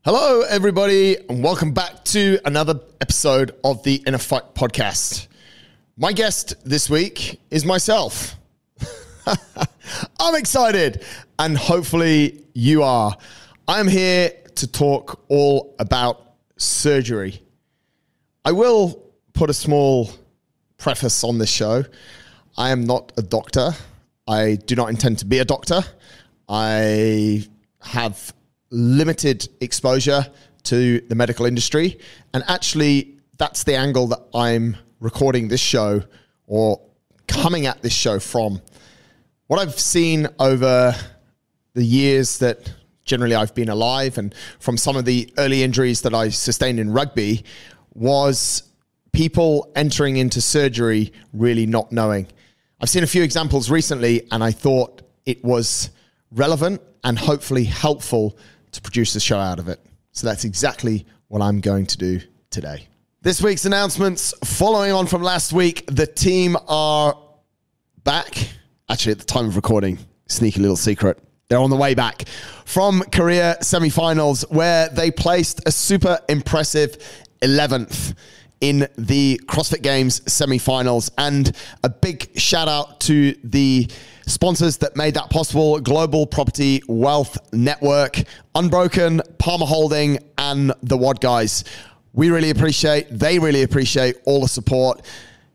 Hello, everybody, and welcome back to another episode of the InnerFight podcast. My guest this week is myself. I'm excited, and hopefully you are. I'm here to talk all about surgery. I will put a small preface on this show. I am not a doctor. I do not intend to be a doctor. I have limited exposure to the medical industry. And actually, that's the angle that I'm recording this show or coming at this show from. What I've seen over the years that generally I've been alive and from some of the early injuries that I sustained in rugby was people entering into surgery really not knowing. I've seen a few examples recently and I thought it was relevant and hopefully helpful to produce a show out of it. So that's exactly what I'm going to do today. This week's announcements, following on from last week, the team are back. Actually, at the time of recording, sneaky little secret, they're on the way back from Korea semi-finals, where they placed a super impressive 11th in the CrossFit Games semi-finals. And a big shout out to the sponsors that made that possible: Global Property Wealth Network, Unbroken, Palmer Holding, and the WOD guys. They really appreciate all the support.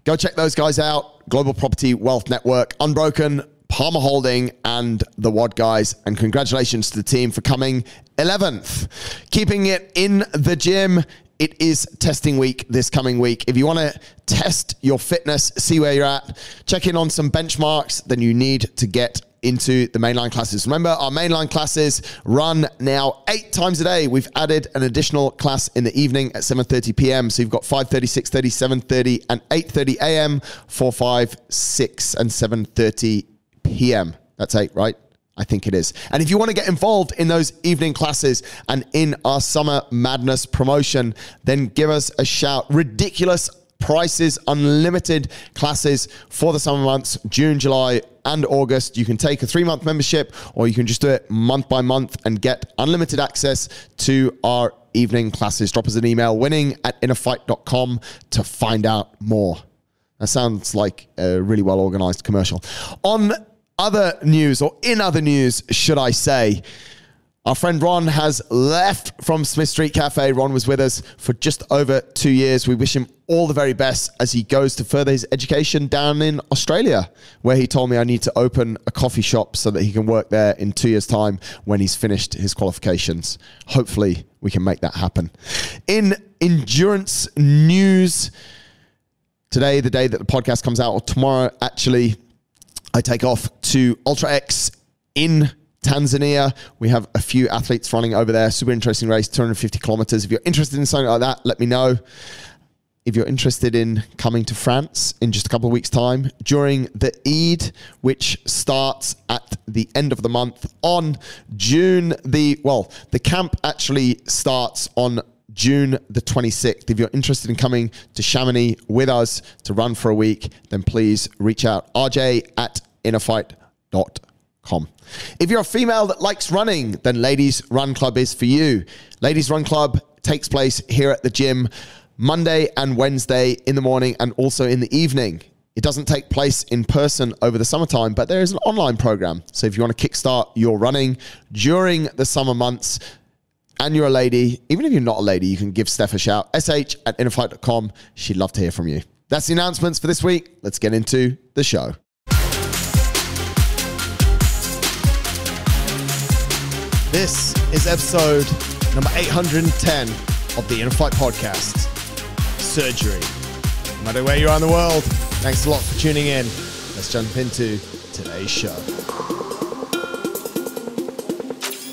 Go check those guys out: Global Property Wealth Network, Unbroken, Palmer Holding, and the WOD guys. And congratulations to the team for coming 11th. Keeping it in the gym, it is testing week this coming week. If you want to test your fitness, see where you're at, check in on some benchmarks, then you need to get into the mainline classes. Remember, our mainline classes run now 8 times a day. We've added an additional class in the evening at 7:30 p.m. So you've got 5:30, 6:30, 7:30, and 8:30 a.m. 4, 5, 6, and 7:30 p.m. That's 8, right? I think it is. And if you want to get involved in those evening classes and in our Summer Madness promotion, then give us a shout. Ridiculous prices, unlimited classes for the summer months, June, July, and August. You can take a 3-month membership, or you can just do it month by month and get unlimited access to our evening classes. Drop us an email, winning@innerfight.com, to find out more. That sounds like a really well-organized commercial. In other news, should I say, our friend Ron has left from Smith Street Cafe. Ron was with us for just over 2 years. We wish him all the very best as he goes to further his education down in Australia, where he told me I need to open a coffee shop so that he can work there in 2 years' time when he's finished his qualifications. Hopefully, we can make that happen. In endurance news, today, the day that the podcast comes out, or tomorrow, actually, I take off to Ultra X in Tanzania. We have a few athletes running over there. Super interesting race, 250 kilometers. If you're interested in something like that, let me know. If you're interested in coming to France in just a couple of weeks' time during the Eid, which starts at the end of the month on the camp actually starts on June the 26th. If you're interested in coming to Chamonix with us to run for a week, then please reach out, rj@innerfight.com. If you're a female that likes running, then Ladies Run Club is for you. Ladies Run Club takes place here at the gym Monday and Wednesday in the morning and also in the evening. It doesn't take place in person over the summertime, but there is an online program. So if you want to kickstart your running during the summer months, and you're a lady, even if you're not a lady, you can give Steph a shout, sh@innerfight.com. She'd love to hear from you. That's the announcements for this week. Let's get into the show. This is episode number 810 of the InnerFight podcast. Surgery. No matter where you are in the world, thanks a lot for tuning in. Let's jump into today's show.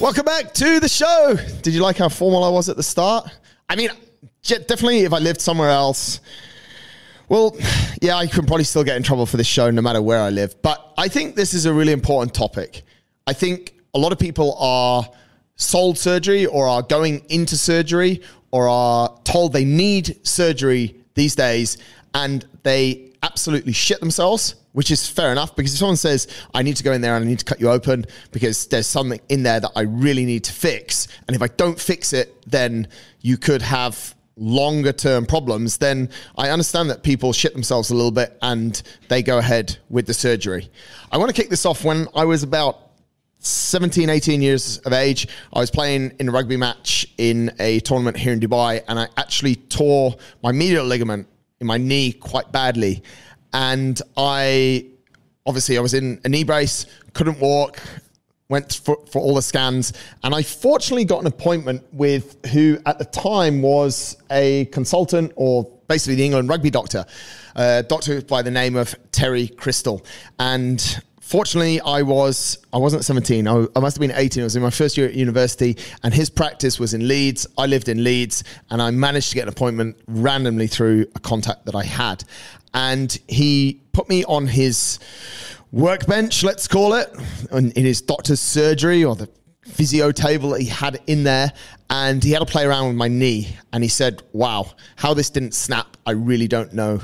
Welcome back to the show. Did you like how formal I was at the start? I mean, definitely if I lived somewhere else, well, yeah, I could probably still get in trouble for this show no matter where I live. But I think this is a really important topic. I think a lot of people are sold surgery or are going into surgery or are told they need surgery these days, and they absolutely shit themselves which is fair enough, because if someone says, I need to go in there and I need to cut you open because there's something in there that I really need to fix, and if I don't fix it, then you could have longer term problems, then I understand that people shit themselves a little bit and they go ahead with the surgery. I want to kick this off. When I was about 17, 18 years of age, I was playing in a rugby match in a tournament here in Dubai, and I actually tore my medial ligament in my knee quite badly. And I was in a knee brace, couldn't walk, went for all the scans, and I fortunately got an appointment with who at the time was a consultant, or basically the England rugby doctor, a doctor by the name of Terry Crystal. And fortunately, I wasn't 17. I must have been 18. I was in my first year at university, and his practice was in Leeds. I lived in Leeds, and I managed to get an appointment randomly through a contact that I had. And he put me on his workbench, let's call it, in his doctor's surgery, or the physio table that he had in there, and he had to play around with my knee. And he said, wow, how this didn't snap, I really don't know.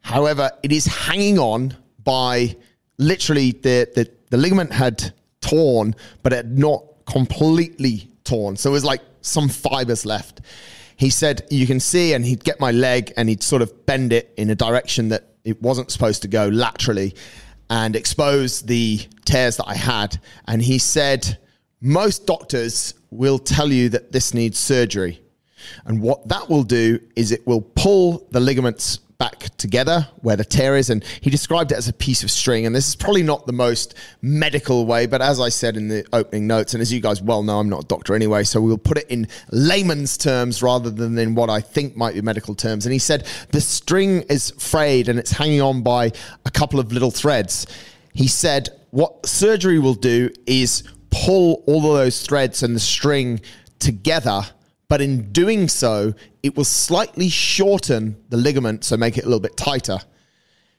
However, it is hanging on by literally the ligament had torn, but it had not completely torn. So it was like some fibers left. He said, you can see, and he'd get my leg and he'd sort of bend it in a direction that it wasn't supposed to go laterally, and expose the tears that I had. And he said, most doctors will tell you that this needs surgery. And what that will do is it will pull the ligaments back together where the tear is. And he described it as a piece of string. And this is probably not the most medical way, but as I said in the opening notes, and as you guys well know, I'm not a doctor anyway, so we'll put it in layman's terms rather than in what I think might be medical terms. And he said the string is frayed and it's hanging on by a couple of little threads. He said what surgery will do is pull all of those threads and the string together, but in doing so, it will slightly shorten the ligament, so make it a little bit tighter.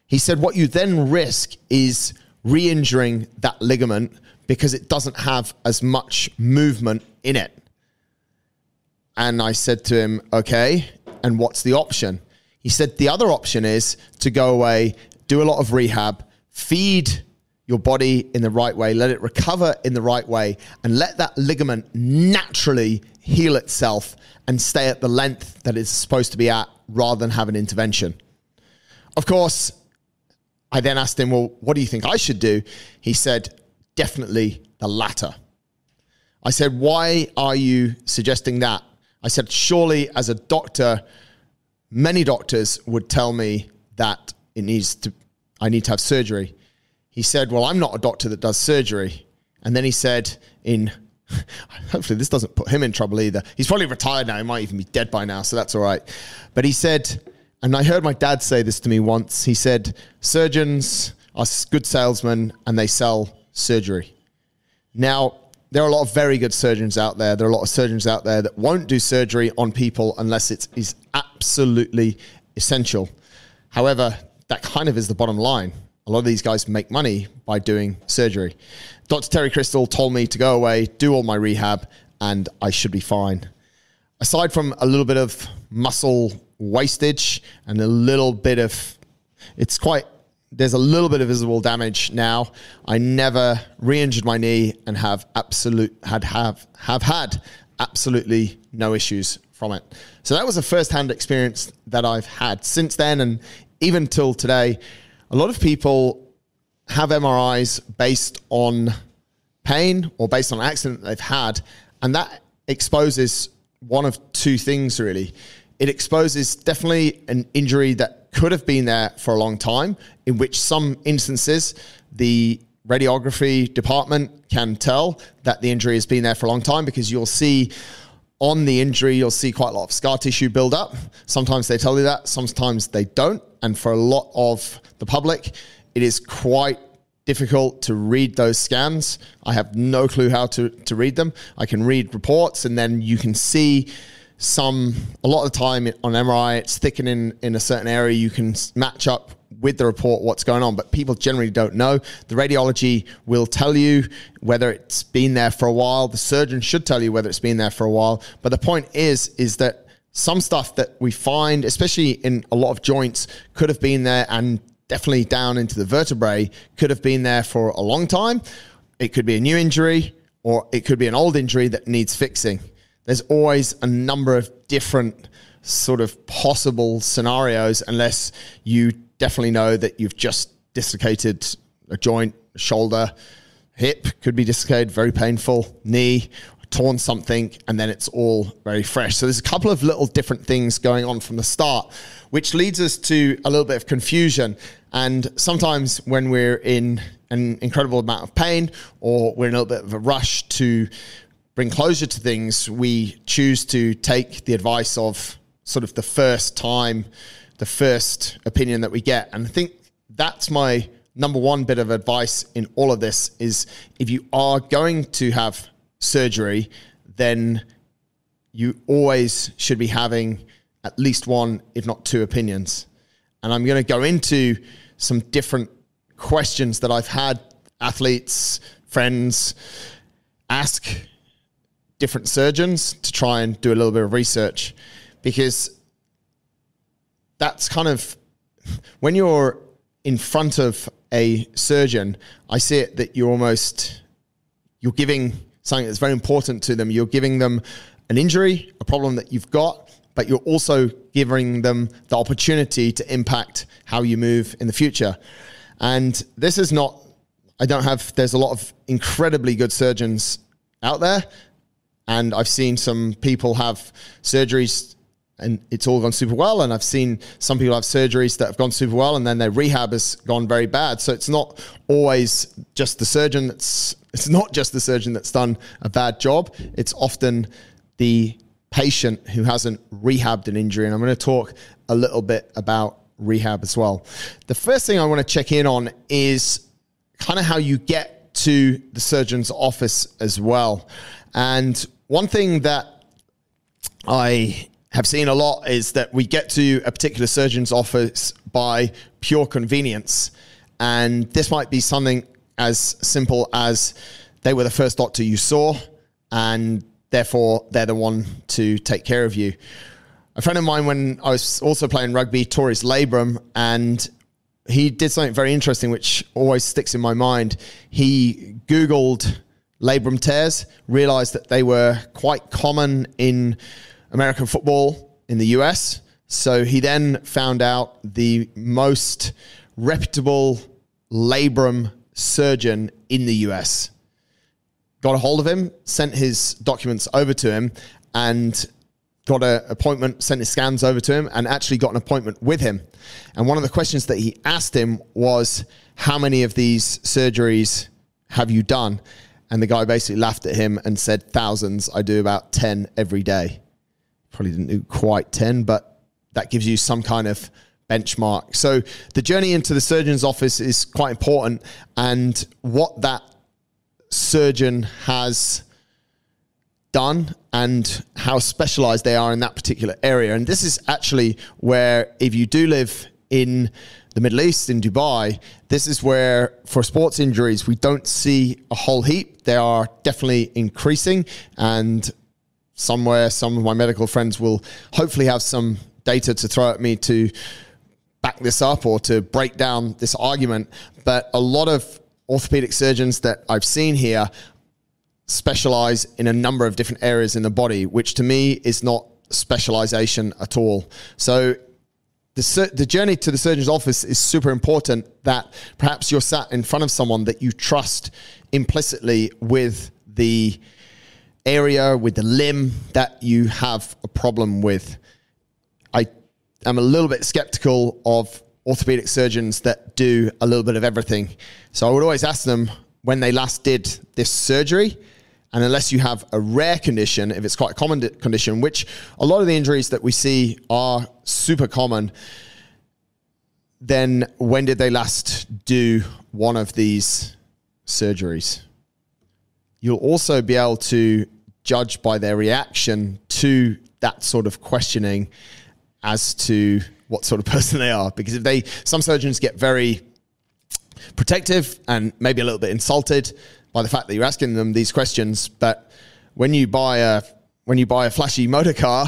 He said what you then risk is re-injuring that ligament because it doesn't have as much movement in it. And I said to him, okay, and what's the option? He said the other option is to go away, do a lot of rehab, feed your body in the right way, let it recover in the right way, and let that ligament naturally heal itself and stay at the length that it's supposed to be at rather than have an intervention. Of course, I then asked him, well, what do you think I should do? He said, definitely the latter. I said, why are you suggesting that? I said, surely as a doctor, many doctors would tell me that I need to have surgery. He said, well, I'm not a doctor that does surgery. And then he said, hopefully this doesn't put him in trouble either. He's probably retired now. He might even be dead by now, so that's all right. But he said, and I heard my dad say this to me once, he said, surgeons are good salesmen and they sell surgery. Now, there are a lot of very good surgeons out there. There are a lot of surgeons out there that won't do surgery on people unless it is absolutely essential. However, that kind of is the bottom line. A lot of these guys make money by doing surgery. Dr. Terry Crystal told me to go away, do all my rehab, and I should be fine. Aside from a little bit of muscle wastage and a little bit of, there's a little bit of visible damage now. I never re-injured my knee and have had absolutely no issues from it. So that was a first-hand experience that I've had since then, and even till today. A lot of people have MRIs based on pain or based on an accident they've had, and that exposes one of two things, really. It exposes definitely an injury that could have been there for a long time, in which some instances the radiography department can tell that the injury has been there for a long time, because you'll see on the injury, you'll see quite a lot of scar tissue build up. Sometimes they tell you that, sometimes they don't. And for a lot of the public, it is quite difficult to read those scans. I have no clue how to read them. I can read reports, and then you can see a lot of the time on MRI, it's thickening in a certain area. You can match up with the report what's going on, but people generally don't know. The radiology will tell you whether it's been there for a while. The surgeon should tell you whether it's been there for a while. But the point is that some stuff that we find, especially in a lot of joints, could have been there and definitely down into the vertebrae, could have been there for a long time. It could be a new injury, or it could be an old injury that needs fixing. There's always a number of different sort of possible scenarios, unless you definitely know that you've just dislocated a joint, a shoulder, hip could be dislocated, very painful, knee, torn something, and then it's all very fresh. So there's a couple of little different things going on from the start, which leads us to a little bit of confusion. And sometimes when we're in an incredible amount of pain, or we're in a little bit of a rush to bring closure to things, we choose to take the advice of sort of the first time, the first opinion that we get. And I think that's my number one bit of advice in all of this, is if you are going to have surgery, then you always should be having at least one, if not two opinions. And I'm going to go into some different questions that I've had athletes, friends ask different surgeons to try and do a little bit of research, because that's kind of, when you're in front of a surgeon, I see it that you're giving something that's very important to them. You're giving them an injury, a problem that you've got, but you're also giving them the opportunity to impact how you move in the future. And this is not, there's a lot of incredibly good surgeons out there, and I've seen some people have surgeries and it's all gone super well. And I've seen some people have surgeries that have gone super well, and then their rehab has gone very bad. So it's not always just the surgeon it's not just the surgeon that's done a bad job. It's often the patient who hasn't rehabbed an injury. And I'm going to talk a little bit about rehab as well. The first thing I want to check in on is kind of how you get to the surgeon's office as well. And one thing that I have seen a lot is that we get to a particular surgeon's office by pure convenience. And this might be something as simple as they were the first doctor you saw, and therefore they're the one to take care of you. A friend of mine, when I was also playing rugby, tore his labrum, and he did something very interesting, which always sticks in my mind. He Googled labrum tears, realized that they were quite common in American football in the US. So he then found out the most reputable labrum surgeon in the US, got a hold of him, sent his documents over to him, and got an appointment, sent his scans over to him, and actually got an appointment with him. And one of the questions that he asked him was, how many of these surgeries have you done? And the guy basically laughed at him and said, thousands. I do about 10 every day. Probably didn't do quite 10, but that gives you some kind of benchmark. So the journey into the surgeon's office is quite important, and what that surgeon has done and how specialized they are in that particular area. And this is actually where, if you do live in the Middle East, in Dubai, this is where for sports injuries, we don't see a whole heap. They are definitely increasing, and somewhere some of my medical friends will hopefully have some data to throw at me to back this up or to break down this argument. But a lot of orthopedic surgeons that I've seen here specialize in a number of different areas in the body, which to me is not specialization at all. So the journey to the surgeon's office is super important, that perhaps you're sat in front of someone that you trust implicitly with the area, with the limb that you have a problem with. I am a little bit skeptical of orthopedic surgeons that do a little bit of everything. So I would always ask them when they last did this surgery. And unless you have a rare condition, if it's quite a common condition, which a lot of the injuries that we see are super common, then when did they last do one of these surgeries? You'll also be able to judge by their reaction to that sort of questioning as to what sort of person they are. Because some surgeons get very protective and maybe a little bit insulted by the fact that you're asking them these questions. But when you buy a flashy motor car,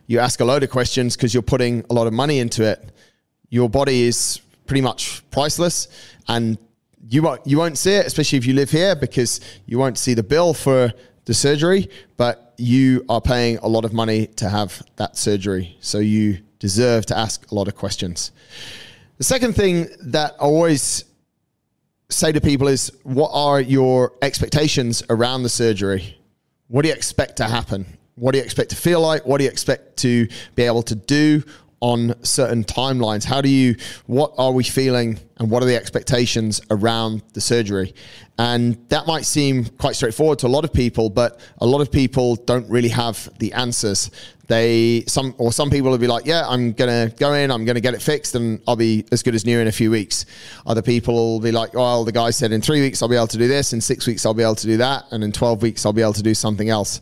you ask a load of questions because you're putting a lot of money into it. Your body is pretty much priceless, and you won't see it, especially if you live here, because you won't see the bill for the surgery, but you are paying a lot of money to have that surgery. So you deserve to ask a lot of questions. The second thing that I always say to people is, what are your expectations around the surgery? What do you expect to happen? What do you expect to feel like? What do you expect to be able to do on certain timelines? What are we feeling, and what are the expectations around the surgery? And that might seem quite straightforward to a lot of people, but a lot of people don't really have the answers. Some people will be like, yeah, I'm going to go in, I'm going to get it fixed, and I'll be as good as new in a few weeks. Other people will be like, well, the guy said in 3 weeks, I'll be able to do this. In 6 weeks, I'll be able to do that. And in 12 weeks, I'll be able to do something else.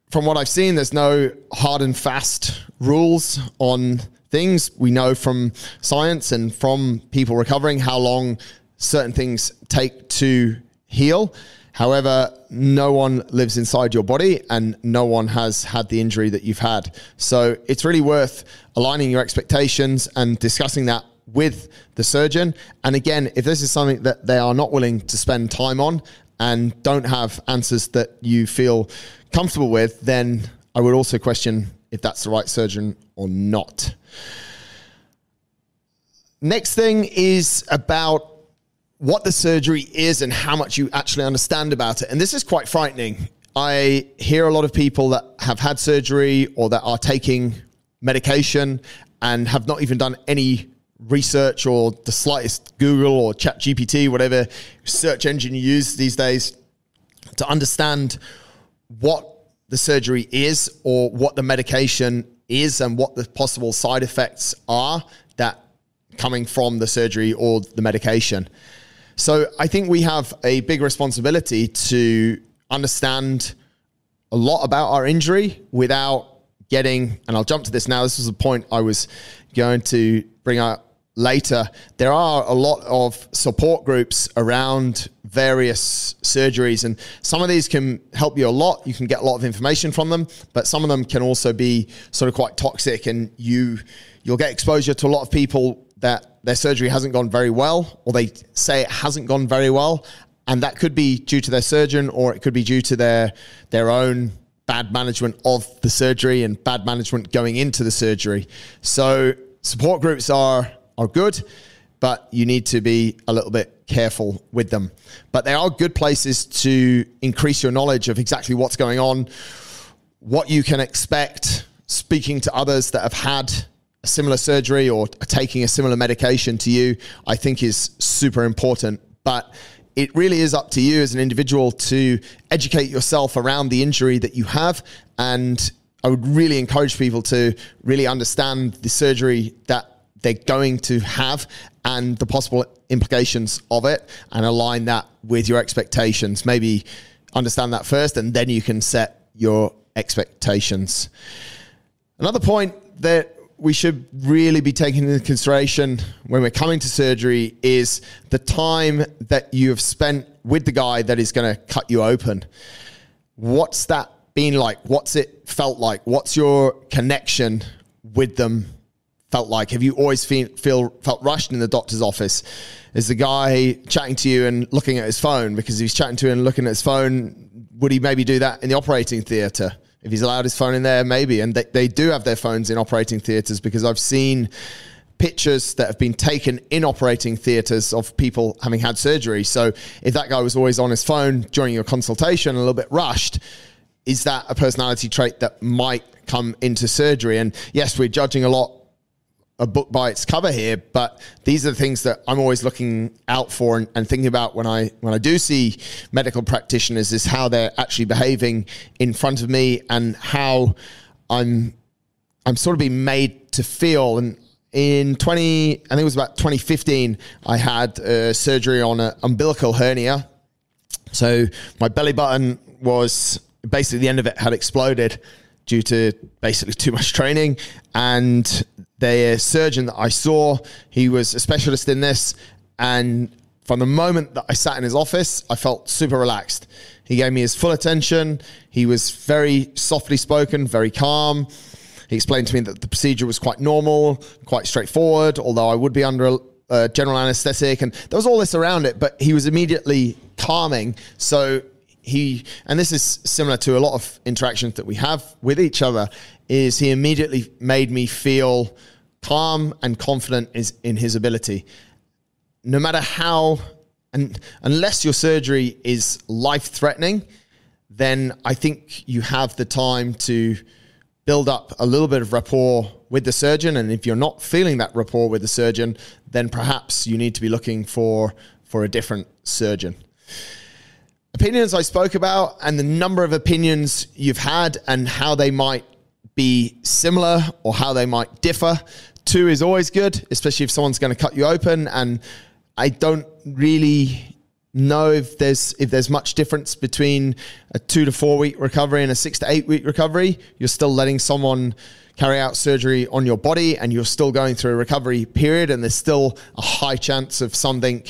From what I've seen, there's no hard and fast rules on things. We know from science and from people recovering how long certain things take to heal. However, no one lives inside your body, and no one has had the injury that you've had. So it's really worth aligning your expectations and discussing that with the surgeon. And again, if this is something that they are not willing to spend time on and don't have answers that you feel comfortable with, then I would also question if that's the right surgeon or not. Next thing is about what the surgery is and how much you actually understand about it. And this is quite frightening. I hear a lot of people that have had surgery or that are taking medication and have not even done any research or the slightest Google or ChatGPT, whatever search engine you use these days, to understand what the surgery is or what the medication is and what the possible side effects are that coming from the surgery or the medication. So I think we have a big responsibility to understand a lot about our injury without getting, and I'll jump to this now, this was a point I was going to bring up later. There are a lot of support groups around various surgeries, and some of these can help you a lot. You can get a lot of information from them, but some of them can also be sort of quite toxic, and you'll get exposure to a lot of people that their surgery hasn't gone very well, or they say it hasn't gone very well. And that could be due to their surgeon, or it could be due to their own bad management of the surgery and bad management going into the surgery. So support groups are good, but you need to be a little bit careful with them. But they are good places to increase your knowledge of exactly what's going on, what you can expect, speaking to others that have had a similar surgery or taking a similar medication to you, I think is super important. But it really is up to you as an individual to educate yourself around the injury that you have. And I would really encourage people to really understand the surgery that they're going to have and the possible implications of it, and align that with your expectations. Maybe understand that first, and then you can set your expectations. Another point that we should really be taking into consideration when we're coming to surgery is the time that you have spent with the guy that is going to cut you open. What's that been like? What's it felt like? What's your connection with them felt like? Have you always felt rushed in the doctor's office? Is the guy chatting to you and looking at his phone? Because if he's chatting to you and looking at his phone, would he maybe do that in the operating theatre? If he's allowed his phone in there, maybe. And they do have their phones in operating theatres, because I've seen pictures that have been taken in operating theatres of people having had surgery. So if that guy was always on his phone during your consultation, a little bit rushed, is that a personality trait that might come into surgery? And yes, we're judging a book by its cover here, but these are the things that I'm always looking out for and thinking about when I do see medical practitioners, is how they're actually behaving in front of me and how I'm sort of being made to feel. And in I think it was about 2015, I had surgery on an umbilical hernia. So my belly button was basically, the end of it had exploded due to basically too much training. And the surgeon that I saw, he was a specialist in this. And from the moment that I sat in his office, I felt super relaxed. He gave me his full attention. He was very softly spoken, very calm. He explained to me that the procedure was quite normal, quite straightforward, although I would be under general anesthetic, and there was all this around it, but he was immediately calming. So and this is similar to a lot of interactions that we have with each other, is he immediately made me feel calm and confident in his ability. No matter how, and unless your surgery is life-threatening, then I think you have the time to build up a little bit of rapport with the surgeon. And if you're not feeling that rapport with the surgeon, then perhaps you need to be looking for a different surgeon. Opinions I spoke about, and the number of opinions you've had and how they might be similar or how they might differ. 2 is always good, especially if someone's going to cut you open. And I don't really know if there's much difference between a 2 to 4 week recovery and a 6 to 8 week recovery. You're still letting someone carry out surgery on your body, and you're still going through a recovery period, and there's still a high chance of something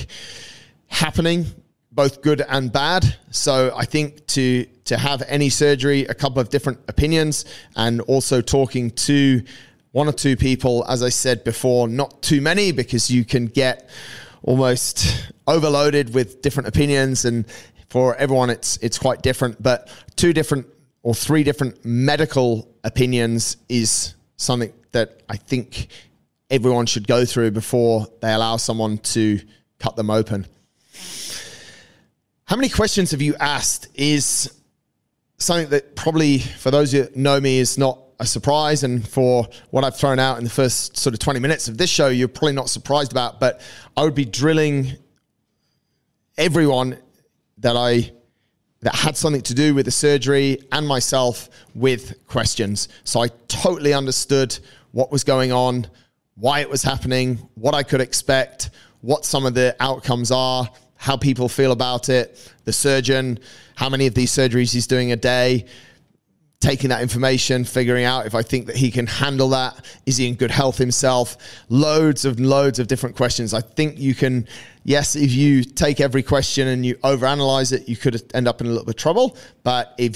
happening, both good and bad. So I think to have any surgery, a couple of different opinions, and also talking to 1 or 2 people, as I said before, not too many, because you can get almost overloaded with different opinions, and for everyone it's quite different. But 2 different or 3 different medical opinions is something that I think everyone should go through before they allow someone to cut them open. How many questions have you asked is something that probably, for those who know me, is not a surprise. And for what I've thrown out in the first sort of 20 minutes of this show, you're probably not surprised about. But I would be drilling everyone that had something to do with the surgery and myself with questions. So I totally understood what was going on, why it was happening, what I could expect, what some of the outcomes are, how people feel about it, the surgeon, how many of these surgeries he's doing a day, taking that information, figuring out if I think that he can handle that. Is he in good health himself? Loads of different questions. I think you can, yes, if you take every question and you overanalyze it, you could end up in a little bit of trouble. But if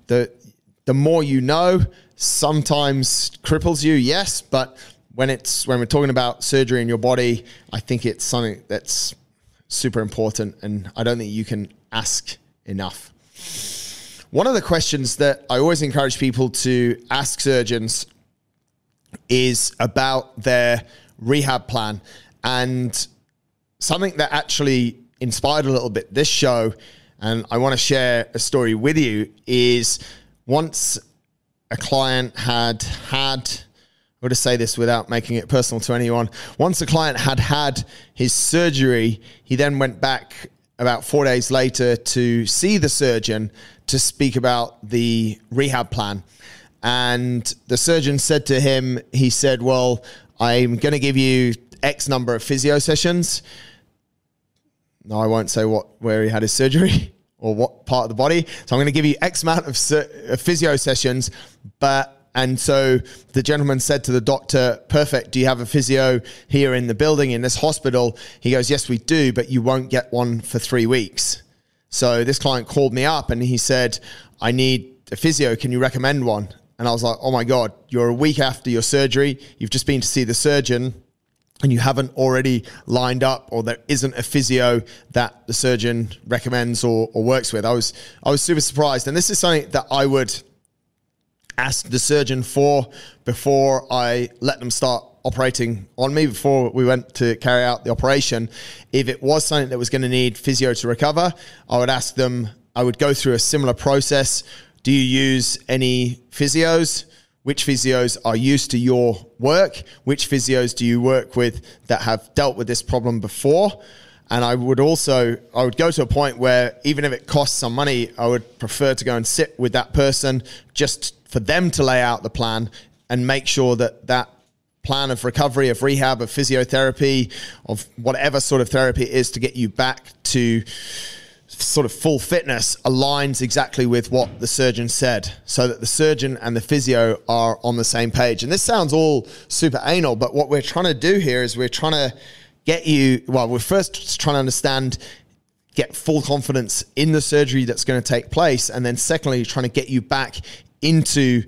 the more you know, sometimes cripples you, yes. But when we're talking about surgery in your body, I think it's something that's super important, and I don't think you can ask enough. One of the questions that I always encourage people to ask surgeons is about their rehab plan, and something that actually inspired a little bit this show, and I want to share a story with you, is once a client had I'm going to say this without making it personal to anyone. Once the client had his surgery, he then went back about 4 days later to see the surgeon to speak about the rehab plan. And the surgeon said to him, he said, well, I'm going to give you X number of physio sessions. No, I won't say where he had his surgery or what part of the body. So I'm going to give you X amount of physio sessions, and so the gentleman said to the doctor, perfect, do you have a physio here in the building, in this hospital? He goes, yes, we do, but you won't get one for 3 weeks. So this client called me up and he said, I need a physio. Can you recommend one? And I was like, oh my God, you're a week after your surgery. You've just been to see the surgeon and you haven't already lined up, or there isn't a physio that the surgeon recommends or works with. I was super surprised. And this is something that I would ask the surgeon for before I let them start operating on me, before we went to carry out the operation. If it was something that was going to need physio to recover, I would ask them, I would go through a similar process. Do you use any physios? Which physios are used to your work? Which physios do you work with that have dealt with this problem before? And I would go to a point where even if it costs some money, I would prefer to go and sit with that person just for them to lay out the plan and make sure that that plan of recovery, of rehab, of physiotherapy, of whatever sort of therapy it is to get you back to sort of full fitness aligns exactly with what the surgeon said, so that the surgeon and the physio are on the same page. And this sounds all super anal, but what we're trying to do here is we're trying to get you, well, we're first trying to understand, get full confidence in the surgery that's going to take place. And then secondly, trying to get you back into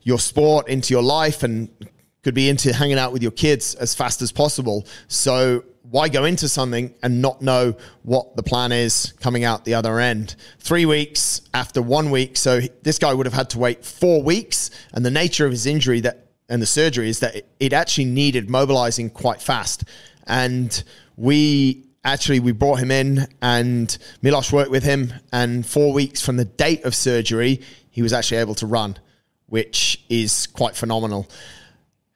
your sport, into your life, and could be into hanging out with your kids as fast as possible. So why go into something and not know what the plan is coming out the other end? 3 weeks after 1 week. So this guy would have had to wait 4 weeks. And the nature of his injury and the surgery is that it actually needed mobilizing quite fast. And we brought him in, and Milos worked with him. And 4 weeks from the date of surgery, he was actually able to run, which is quite phenomenal.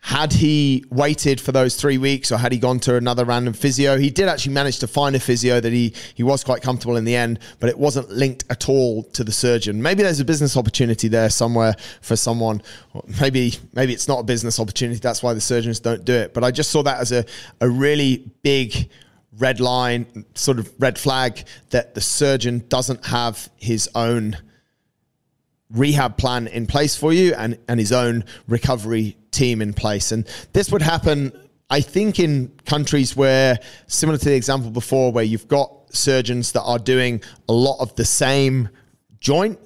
Had he waited for those 3 weeks, or had he gone to another random physio? He did actually manage to find a physio that he was quite comfortable in the end, but it wasn't linked at all to the surgeon. Maybe there's a business opportunity there somewhere for someone. Maybe it's not a business opportunity. That's why the surgeons don't do it. But I just saw that as a really big red line, sort of red flag, that the surgeon doesn't have his own rehab plan in place for you and his own recovery team in place. And this would happen, I think, in countries where, similar to the example before, where you've got surgeons that are doing a lot of the same joint.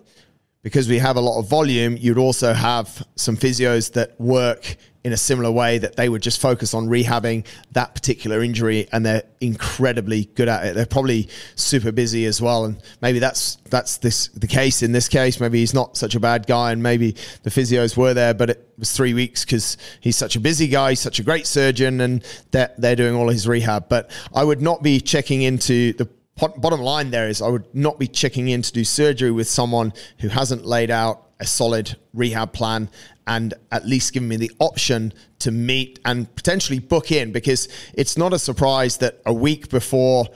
Because we have a lot of volume, you'd also have some physios that work in a similar way, that they would just focus on rehabbing that particular injury, and they're incredibly good at it. They're probably super busy as well, and maybe that's the case in this case. Maybe he's not such a bad guy, and maybe the physios were there, but it was 3 weeks because he's such a busy guy, he's such a great surgeon, and they're doing all his rehab. But I would not be checking into the bottom line there is I would not be checking in to do surgery with someone who hasn't laid out a solid rehab plan and at least given me the option to meet and potentially book in, because it's not a surprise that a week before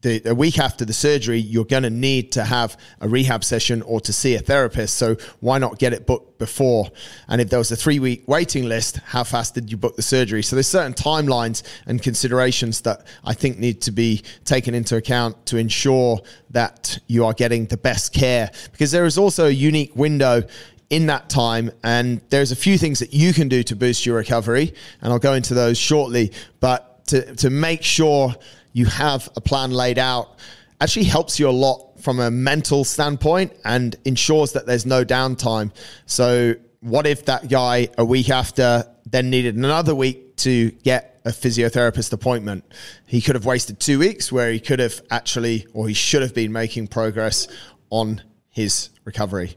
a week after the surgery, you're going to need to have a rehab session or to see a therapist. So why not get it booked before? And if there was a 3-week waiting list, how fast did you book the surgery? So there's certain timelines and considerations that I think need to be taken into account to ensure that you are getting the best care, because there is also a unique window in that time. And there's a few things that you can do to boost your recovery, and I'll go into those shortly. But to make sure you have a plan laid out actually helps you a lot from a mental standpoint and ensures that there's no downtime. So what if that guy a week after then needed another week to get a physiotherapist appointment? He could have wasted 2 weeks where he could have actually, or he should have been making progress on his recovery.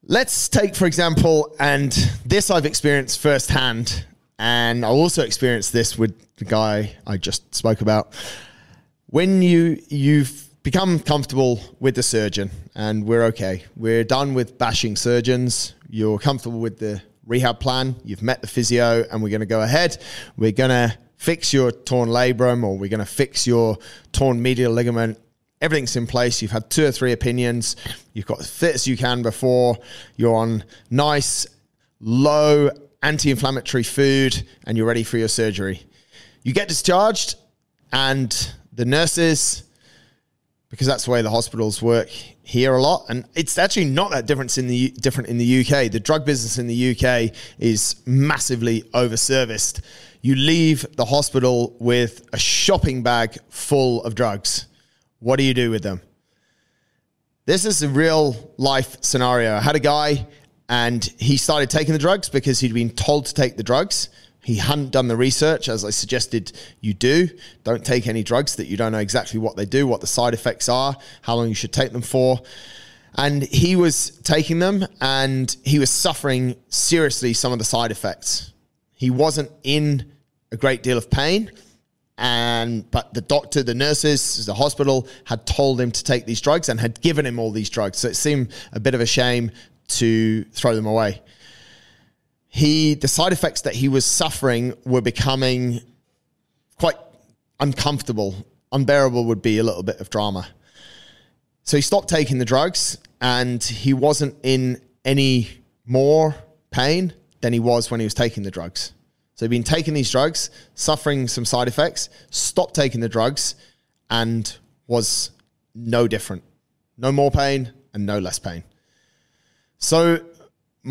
Let's take, for example, and this I've experienced firsthand, and I also experienced this with the guy I just spoke about. When you've become comfortable with the surgeon, and we're okay, we're done with bashing surgeons, you're comfortable with the rehab plan, you've met the physio, and we're going to go ahead. We're going to fix your torn labrum, or we're going to fix your torn medial ligament. Everything's in place. You've had 2 or 3 opinions. You've got as fit as you can before. You're on nice, low anti-inflammatory food, and you're ready for your surgery. You get discharged, and the nurses, because that's the way the hospitals work here a lot, and it's actually not that different in the UK. The drug business in the UK is massively overserviced. You leave the hospital with a shopping bag full of drugs. What do you do with them? This is a real life scenario. I had a guy, and he started taking the drugs because he'd been told to take the drugs. He hadn't done the research, as I suggested you do. Don't take any drugs that you don't know exactly what they do, what the side effects are, how long you should take them for. And he was taking them, and he was suffering seriously some of the side effects. He wasn't in a great deal of pain, but the doctor, the nurses, the hospital had told him to take these drugs and had given him all these drugs. So it seemed a bit of a shame to throw them away. The side effects that he was suffering were becoming quite uncomfortable. Unbearable would be a little bit of drama. So he stopped taking the drugs, and he wasn't in any more pain than he was when he was taking the drugs. So he'd been taking these drugs, suffering some side effects, stopped taking the drugs, and was no different. No more pain and no less pain. So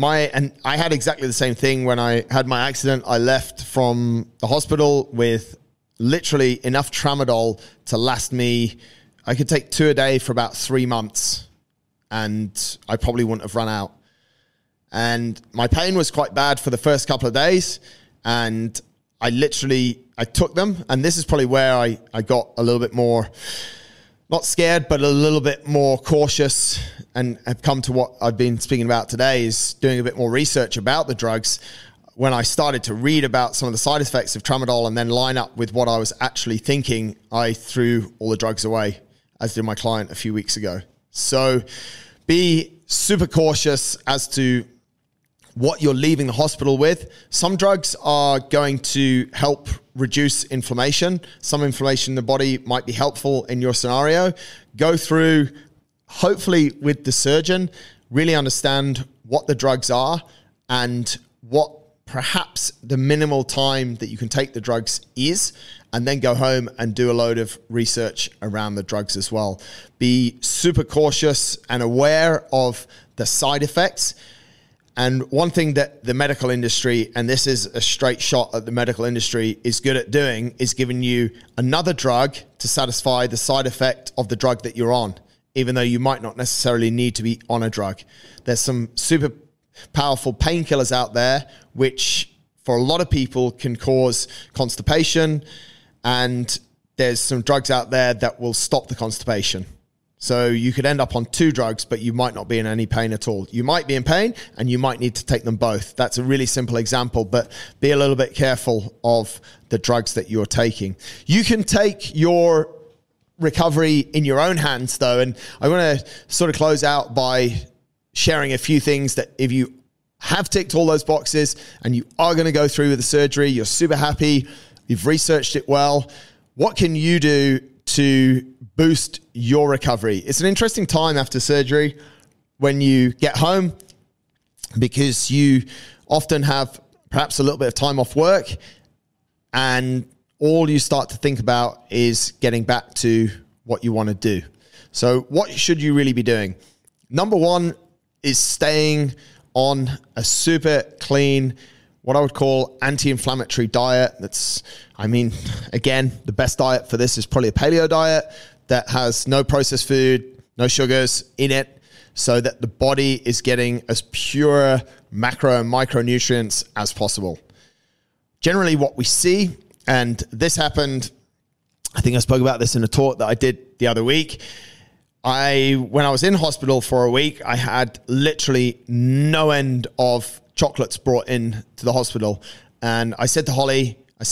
I had exactly the same thing when I had my accident. I left from the hospital with literally enough tramadol to last me. I could take 2 a day for about 3 months, and I probably wouldn't have run out. And my pain was quite bad for the first couple of days. And I took them. And this is probably where I got a little bit more, not scared, but a little bit more cautious, and have come to what I've been speaking about today, is doing a bit more research about the drugs. When I started to read about some of the side effects of tramadol and then line up with what I was actually thinking, I threw all the drugs away, as did my client a few weeks ago. So be super cautious as to what you're leaving the hospital with. Some drugs are going to help reduce inflammation. Some inflammation in the body might be helpful in your scenario. Go through, hopefully with the surgeon, really understand what the drugs are and what perhaps the minimal time that you can take the drugs is, and then go home and do a load of research around the drugs as well. Be super cautious and aware of the side effects. And one thing that the medical industry, and this is a straight shot at the medical industry, is good at doing is giving you another drug to satisfy the side effect of the drug that you're on, even though you might not necessarily need to be on a drug. There's some super powerful painkillers out there, which for a lot of people can cause constipation. And there's some drugs out there that will stop the constipation. So you could end up on two drugs, but you might not be in any pain at all. You might be in pain and you might need to take them both. That's a really simple example, but be a little bit careful of the drugs that you're taking. You can take your recovery in your own hands though. And I want to sort of close out by sharing a few things that if you have ticked all those boxes and you are going to go through with the surgery, you're super happy, you've researched it well, what can you do to boost your recovery? It's an interesting time after surgery when you get home, because you often have perhaps a little bit of time off work and all you start to think about is getting back to what you want to do. So what should you really be doing? Number one is staying on a super clean, what I would call anti-inflammatory diet. Again, the best diet for this is probably a paleo diet that has no processed food, no sugars in it, so that the body is getting as pure macro and micronutrients as possible. Generally what we see, and this happened, I think I spoke about this in a talk that I did the other week. When I was in hospital for a week, I had literally no end of chocolates brought in to the hospital. And I said to Holly, I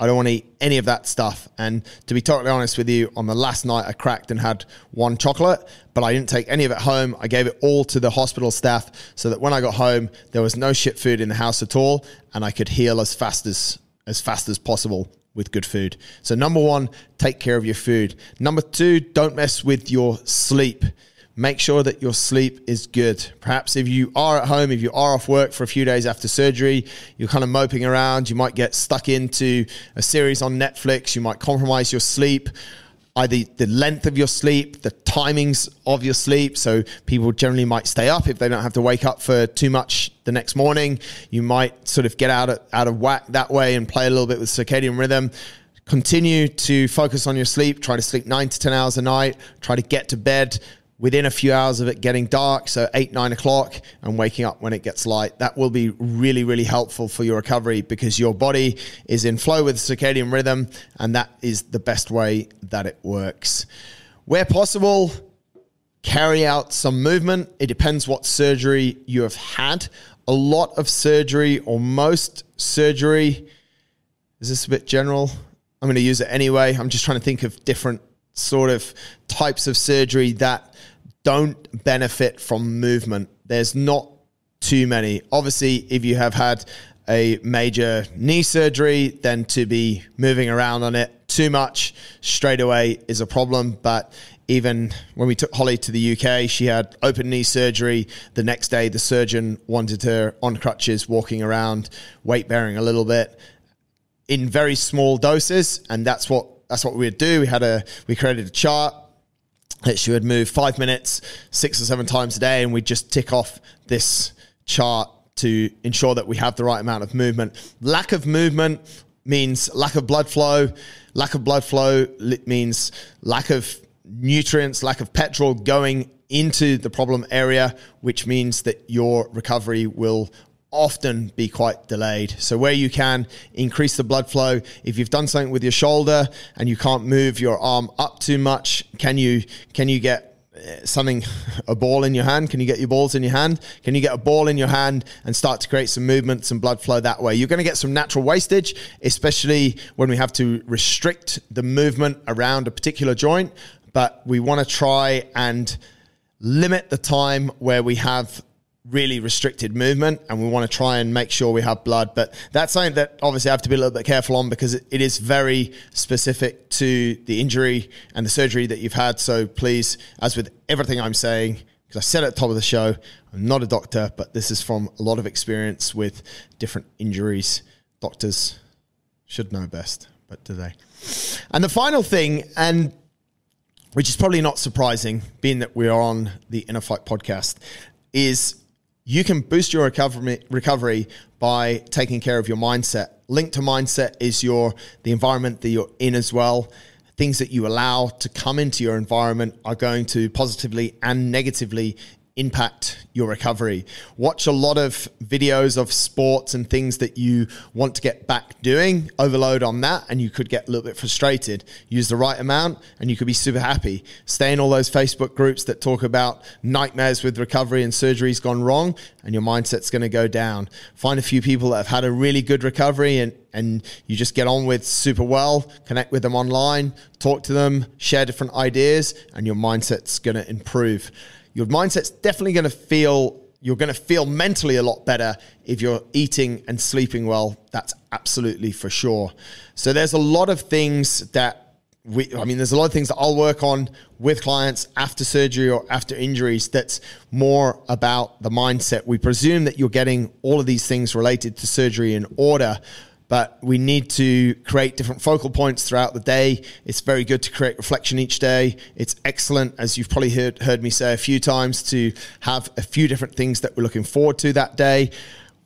don't want to eat any of that stuff. And to be totally honest with you, on the last night I cracked and had one chocolate, but I didn't take any of it home. I gave it all to the hospital staff so that when I got home, there was no shit food in the house at all. And I could heal as fast as possible with good food. So number one, take care of your food. Number two, don't mess with your sleep. Make sure that your sleep is good. Perhaps if you are at home, if you are off work for a few days after surgery, you're kind of moping around, you might get stuck into a series on Netflix, you might compromise your sleep, either the length of your sleep, the timings of your sleep. So people generally might stay up if they don't have to wake up for too much the next morning. You might sort of get out of whack that way and play a little bit with circadian rhythm. Continue to focus on your sleep. Try to sleep 9 to 10 hours a night. Try to get to bed within a few hours of it getting dark, so 8, 9 o'clock, and waking up when it gets light. That will be really, really helpful for your recovery, because your body is in flow with circadian rhythm, and that is the best way that it works. Where possible, carry out some movement. It depends what surgery you have had. A lot of surgery, or most surgery, is this a bit general? I'm going to use it anyway. I'm just trying to think of different sort of types of surgery that don't benefit from movement. There's not too many. Obviously, if you have had a major knee surgery, then to be moving around on it too much straight away is a problem. But even when we took Holly to the UK, she had open knee surgery. The next day, the surgeon wanted her on crutches, walking around, weight bearing a little bit in very small doses. And that's what we would do. We created a chart that she would move 5 minutes, 6 or 7 times a day. And we just tick off this chart to ensure that we have the right amount of movement. Lack of movement means lack of blood flow. Lack of blood flow means lack of nutrients, lack of petrol going into the problem area, which means that your recovery will often be quite delayed. So where you can, increase the blood flow. If you've done something with your shoulder and you can't move your arm up too much, can you get a ball in your hand? Can you get your balls in your hand? Can you get a ball in your hand and start to create some movement, some blood flow that way? You're going to get some natural wastage, especially when we have to restrict the movement around a particular joint, but we want to try and limit the time where we have really restricted movement, and we want to try and make sure we have blood. But that's something that obviously I have to be a little bit careful on, because it is very specific to the injury and the surgery that you've had. So please, as with everything I'm saying, because I said at the top of the show, I'm not a doctor, but this is from a lot of experience with different injuries. Doctors should know best, but do they? And the final thing, and which is probably not surprising, being that we are on the InnerFight podcast, is you can boost your recovery by taking care of your mindset. Linked to mindset is the environment that you're in as well. Things that you allow to come into your environment are going to positively and negatively impact your recovery. Watch a lot of videos of sports and things that you want to get back doing. Overload on that and you could get a little bit frustrated. Use the right amount and you could be super happy. Stay in all those Facebook groups that talk about nightmares with recovery and surgeries gone wrong, and your mindset's going to go down. Find a few people that have had a really good recovery and you just get on with super well. Connect with them online, talk to them, share different ideas, and your mindset's going to improve. Your mindset's definitely you're going to feel mentally a lot better if you're eating and sleeping well. That's absolutely for sure. So there's a lot of things that I'll work on with clients after surgery or after injuries that's more about the mindset. We presume that you're getting all of these things related to surgery in order, but we need to create different focal points throughout the day. It's very good to create reflection each day. It's excellent, as you've probably heard me say a few times, to have a few different things that we're looking forward to that day.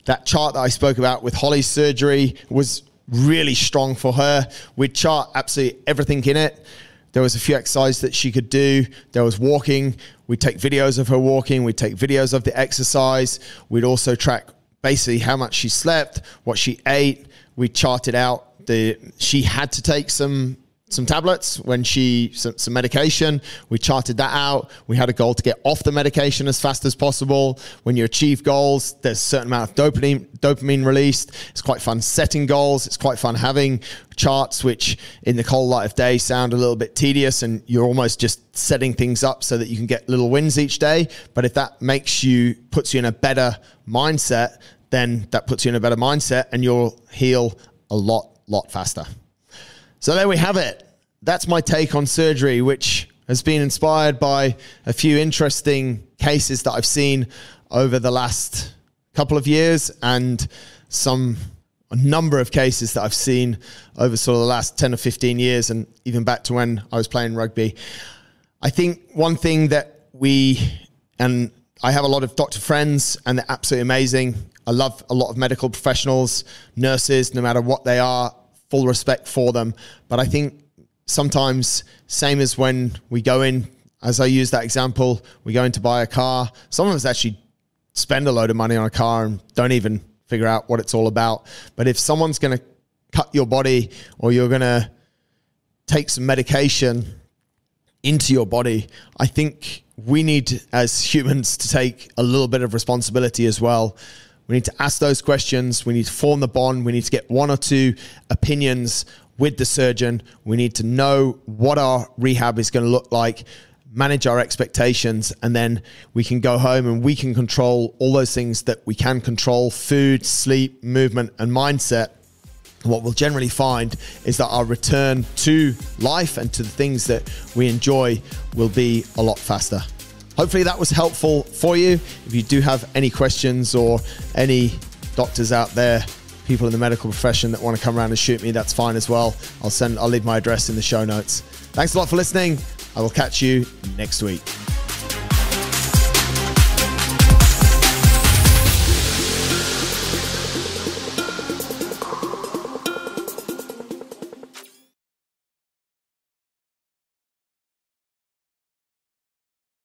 That chart that I spoke about with Holly's surgery was really strong for her. We'd chart absolutely everything in it. There was a few exercises that she could do. There was walking. We'd take videos of her walking. We'd take videos of the exercise. We'd also track basically how much she slept, what she ate. We charted out she had to take some tablets some medication. We charted that out. We had a goal to get off the medication as fast as possible. When you achieve goals, there's a certain amount of dopamine released. It's quite fun setting goals. It's quite fun having charts, which in the cold light of day sound a little bit tedious, and you're almost just setting things up so that you can get little wins each day. But if that puts you in a better mindset, then that puts you in a better mindset and you'll heal a lot faster. So there we have it. That's my take on surgery, which has been inspired by a few interesting cases that I've seen over the last couple of years, and a number of cases that I've seen over sort of the last 10 or 15 years, and even back to when I was playing rugby. I think one thing that I have a lot of doctor friends, and they're absolutely amazing. I love a lot of medical professionals, nurses, no matter what they are, full respect for them. But I think sometimes, same as when we go in, as I use that example, we go in to buy a car. Some of us actually spend a load of money on a car and don't even figure out what it's all about. But if someone's going to cut your body, or you're going to take some medication into your body, I think we need, as humans, to take a little bit of responsibility as well. We need to ask those questions. We need to form the bond. We need to get one or two opinions with the surgeon. We need to know what our rehab is going to look like, manage our expectations, and then we can go home and we can control all those things that we can control: food, sleep, movement, and mindset. What we'll generally find is that our return to life and to the things that we enjoy will be a lot faster. Hopefully that was helpful for you. If you do have any questions, or any doctors out there, people in the medical profession that want to come around and shoot me, that's fine as well. I'll leave my address in the show notes. Thanks a lot for listening. I will catch you next week.